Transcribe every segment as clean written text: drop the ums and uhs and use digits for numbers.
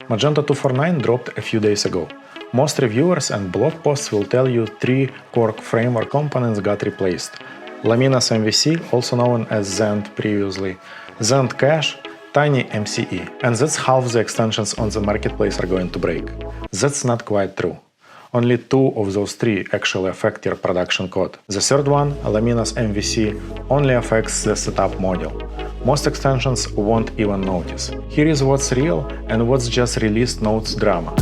Magento 2.4.9 dropped a few days ago. Most reviewers and blog posts will tell you 3 core framework components got replaced. Laminas MVC, also known as Zend previously, Zend Cache, TinyMCE. And that's half the extensions on the marketplace are going to break. That's not quite true. Only 2 of those 3 actually affect your production code. The third one, Laminas MVC, only affects the setup module. Most extensions won't even notice. Here is what's real and what's just released notes drama.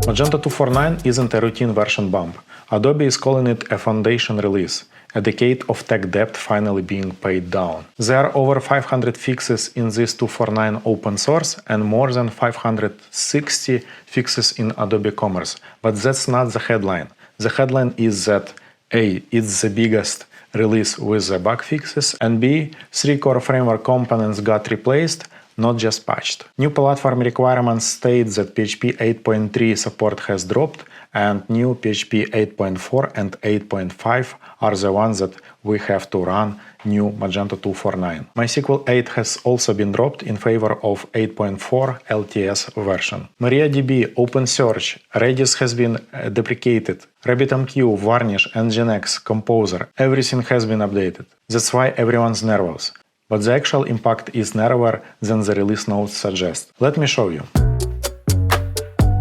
Magento 2.4.9 isn't a routine version bump. Adobe is calling it a foundation release, a decade of tech debt finally being paid down. There are over 500 fixes in this 2.4.9 open source and more than 560 fixes in Adobe Commerce. But that's not the headline. The headline is that A. It's the biggest release with the bug fixes, and B. 3 core framework components got replaced, not just patched. New platform requirements state that PHP 8.3 support has dropped, and new PHP 8.4 and 8.5 are the ones that we have to run new Magento 2.4.9. MySQL 8 has also been dropped in favor of 8.4 LTS version. MariaDB, OpenSearch, Redis has been deprecated. RabbitMQ, Varnish, Nginx, Composer, everything has been updated. That's why everyone's nervous. But the actual impact is narrower than the release notes suggest. Let me show you.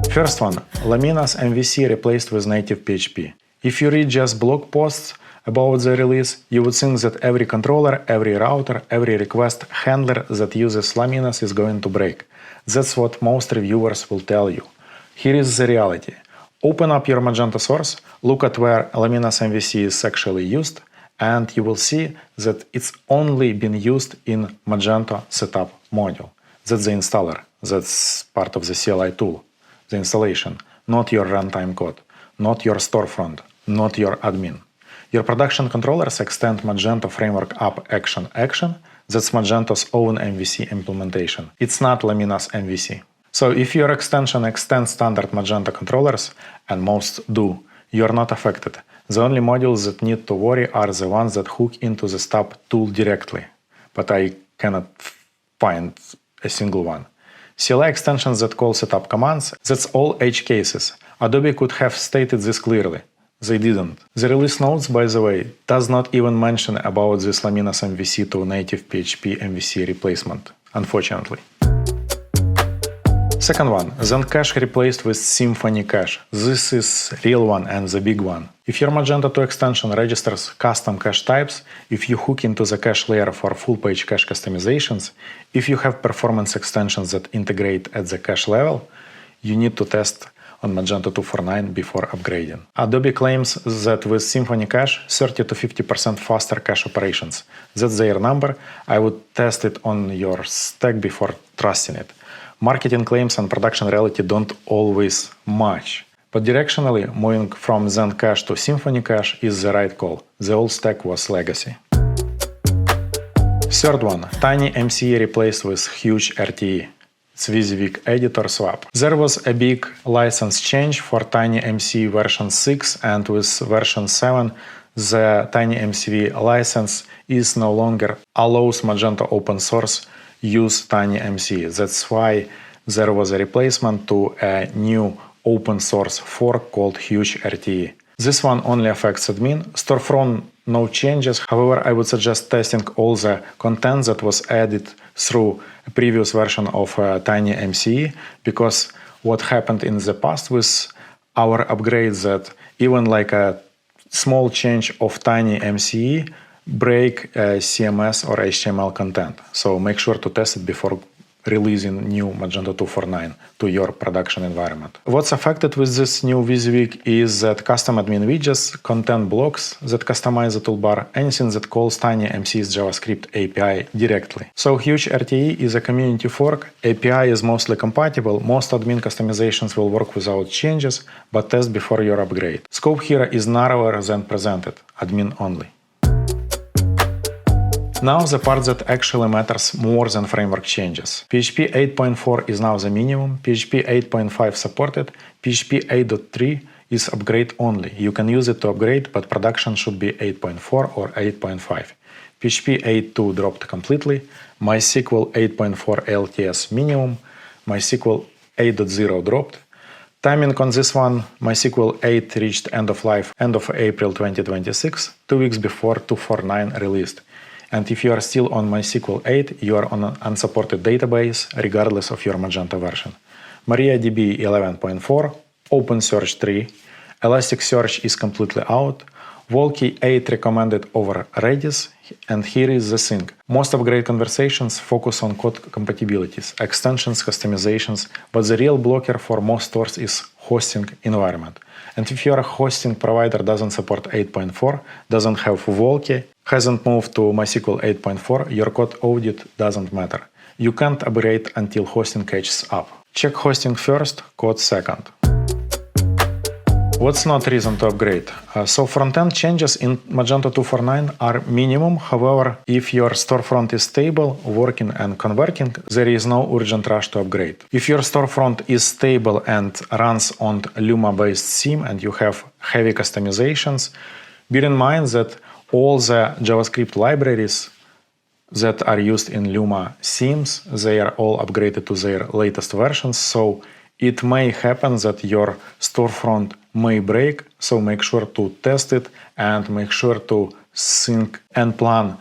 First one, Laminas MVC replaced with native PHP. If you read just blog posts about the release, you would think that every controller, every router, every request handler that uses Laminas is going to break. That's what most reviewers will tell you. Here is the reality. Open up your Magento source, look at where Laminas MVC is actually used, and you will see that it's only been used in Magento setup module. That's the installer. That's part of the CLI tool. The installation, not your runtime code, not your storefront, not your admin. Your production controllers extend Magento Framework App Action. That's Magento's own MVC implementation. It's not Laminas MVC. So if your extension extends standard Magento controllers, and most do, you're not affected. The only modules that need to worry are the ones that hook into the stub tool directly. But I cannot find a single one. CLI extensions that call setup commands, that's all edge cases. Adobe could have stated this clearly. They didn't. The release notes, by the way, does not even mention about this Laminas MVC to native PHP MVC replacement, unfortunately. Second one, Zend Cache replaced with Symfony Cache. This is real one and the big one. If your Magento 2 extension registers custom cache types, if you hook into the cache layer for full-page cache customizations, if you have performance extensions that integrate at the cache level, you need to test on Magento 2.4.9 before upgrading. Adobe claims that with Symfony Cache, 30 to 50% faster cache operations. That's their number. I would test it on your stack before trusting it. Marketing claims and production reality don't always match. But directionally, moving from Zend Cache to Symfony Cache is the right call. The old stack was legacy. Third one, TinyMCE replaced with HugeRTE. It's WYSIWYG editor swap. There was a big license change for TinyMCE version 6, and with version 7, the TinyMCE license is no longer allows Magento open source use TinyMCE. That's why there was a replacement to a new open source fork called HugeRTE. This one only affects admin. Storefront, no changes. However, I would suggest testing all the content that was added through a previous version of TinyMCE, because what happened in the past with our upgrades that even like a small change of TinyMCE break CMS or HTML content. So make sure to test it before releasing new Magento 2.4.9 to your production environment. What's affected with this new WYSIWYG is that custom admin widgets, content blocks that customize the toolbar, anything that calls TinyMCE's JavaScript API directly. So HugeRTE is a community fork. API is mostly compatible. Most admin customizations will work without changes, but test before your upgrade. Scope here is narrower than presented, admin only. Now the part that actually matters more than framework changes. PHP 8.4 is now the minimum, PHP 8.5 supported, PHP 8.3 is upgrade only. You can use it to upgrade, but production should be 8.4 or 8.5. PHP 8.2 dropped completely, MySQL 8.4 LTS minimum, MySQL 8.0 dropped. Timing on this one, MySQL 8 reached end of life end of April 2026, 2 weeks before 2.4.9 released. And if you are still on MySQL 8, you are on an unsupported database regardless of your Magento version. MariaDB 11.4, OpenSearch 3, Elasticsearch is completely out, Volkey 8 recommended over Redis, and here is the thing. Most upgrade conversations focus on code compatibilities, extensions, customizations, but the real blocker for most stores is hosting environment. And if your hosting provider doesn't support 8.4, doesn't have Volkey, hasn't moved to MySQL 8.4, your code audit doesn't matter. You can't upgrade until hosting catches up. Check hosting first, code second. What's not reason to upgrade? So front-end changes in Magento 2.4.9 are minimum. However, if your storefront is stable, working and converting, there is no urgent rush to upgrade. If your storefront is stable and runs on Luma-based theme and you have heavy customizations, bear in mind that all the JavaScript libraries that are used in Luma themes, they are all upgraded to their latest versions. So it may happen that your storefront may break, so make sure to test it and make sure to think and plan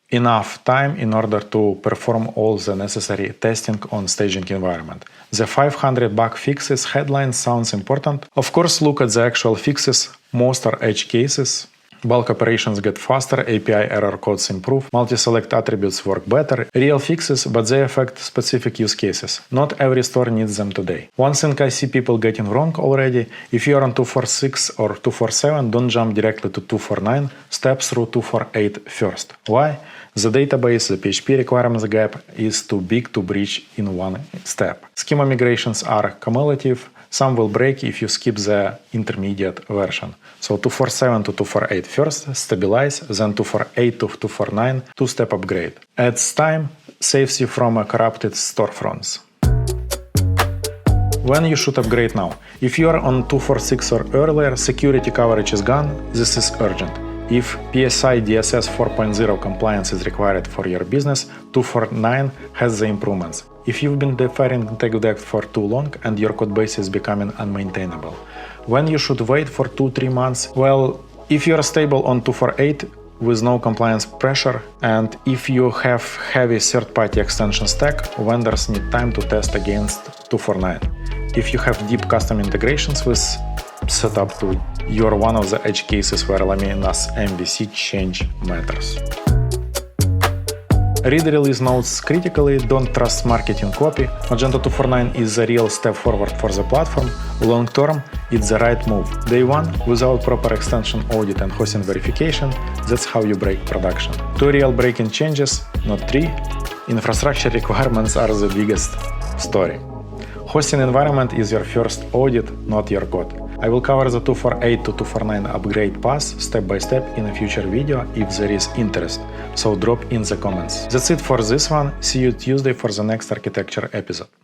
enough time in order to perform all the necessary testing on staging environment. The 500 bug fixes headline sounds important. Of course, look at the actual fixes. Most are edge cases. Bulk operations get faster, API error codes improve, multi-select attributes work better. Real fixes, but they affect specific use cases. Not every store needs them today. One thing I see people getting wrong already, if you are on 2.4.6 or 2.4.7, don't jump directly to 2.4.9, step through 2.4.8 first. Why? The database, the PHP requirements gap is too big to breach in one step. Schema migrations are cumulative. Some will break if you skip the intermediate version. So 2.4.7 to 2.4.8 first, stabilize, then 2.4.8 to 2.4.9, two-step upgrade. Adds time, saves you from corrupted storefronts. When you should upgrade now? If you are on 2.4.6 or earlier, security coverage is gone, this is urgent. If PSI DSS 4.0 compliance is required for your business, 2.4.9 has the improvements. If you've been deferring tech debt for too long and your codebase is becoming unmaintainable, when you should wait for 2-3 months? Well, if you are stable on 2.4.8 with no compliance pressure, and if you have heavy third-party extension stack, vendors need time to test against 2.4.9. If you have deep custom integrations with setup tool, you are one of the edge cases where Laminas MVC change matters. Read release notes critically, don't trust marketing copy. Magento 2.4.9 is a real step forward for the platform. Long term, it's the right move. Day one, without proper extension audit and hosting verification, that's how you break production. 2 real breaking changes, not 3. Infrastructure requirements are the biggest story. Hosting environment is your first audit, not your code. I will cover the 2.4.8 to 2.4.9 upgrade path step by step in a future video if there is interest, so drop in the comments. That's it for this one. See you Tuesday for the next architecture episode.